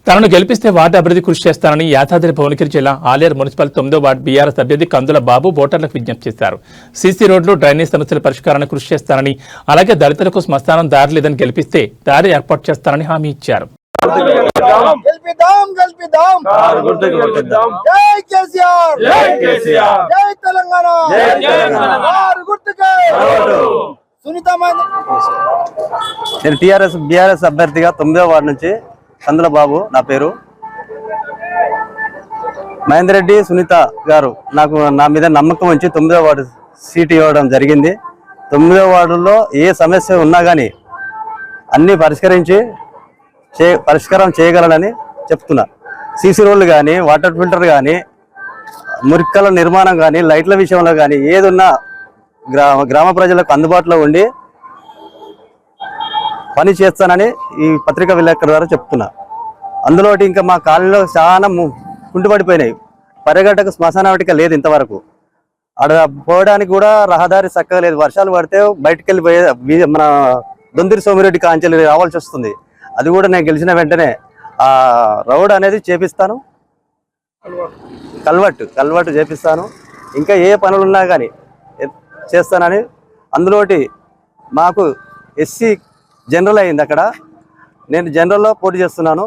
తనను గెలిపిస్తే వార్డు అభివృద్ధి కృషి చేస్తానని యాదాద్రి భువనగిరి జిల్లా ఆలేరు మున్సిపల్ 9వ వార్డు బీఆర్ఎస్ అభ్యర్థి కందుల బాబు ఓటర్లకు విజ్ఞప్తి చేశారు. సీసీ రోడ్లు, డ్రైనేజ్ సమస్యల పరిష్కారానికి కృషి చేస్తానని, అలాగే దళితులకు శ్మశానం దారి లేదని గెలిపిస్తే దారి ఏర్పాటు చేస్తానని హామీ ఇచ్చారు. నేను బీఆర్ఎస్ అభ్యర్థిగా 9వ వార్డు నుంచి కందుల బాబు నా పేరు. మహేందర్ రెడ్డి సునీత గారు నా మీద నమ్మకం ఉంచి 9వ వార్డు సీట్ ఇవ్వడం జరిగింది. 9వ వార్డులో ఏ సమస్య ఉన్నా కానీ అన్ని పరిష్కారం చేయగలనని చెప్తున్నా. సీసీ రోడ్లు కానీ, వాటర్ ఫిల్టర్ కానీ, మురికల నిర్మాణం కానీ, లైట్ల విషయంలో కానీ ఏదున్నా గ్రామ ప్రజలకు అందుబాటులో ఉండి పని చేస్తానని ఈ పత్రికా విలేకరుల ద్వారా చెప్తున్నా. అందులో ఇంకా మా కాలనీలో చాలా కుంటుపడిపోయినాయి. పర్యటక శ్మశాన వాటిక లేదు ఇంతవరకు. ఆడ పోవడానికి కూడా రహదారి చక్కగా లేదు. వర్షాలు పడితే బయటకు వెళ్ళిపోయే మన దొంతిరి సోమిరెడ్డి కాంచెలు రావాల్సి వస్తుంది. అది కూడా నేను గెలిచిన వెంటనే ఆ రోడ్ అనేది చేపిస్తాను, కల్వర్టు చేపిస్తాను. ఇంకా ఏ పనులున్నా కానీ చేస్తానని. అందులోటి మాకు ఎస్సీ జనరల్ అయింది. అక్కడ నేను జనరల్లో పోటీ చేస్తున్నాను.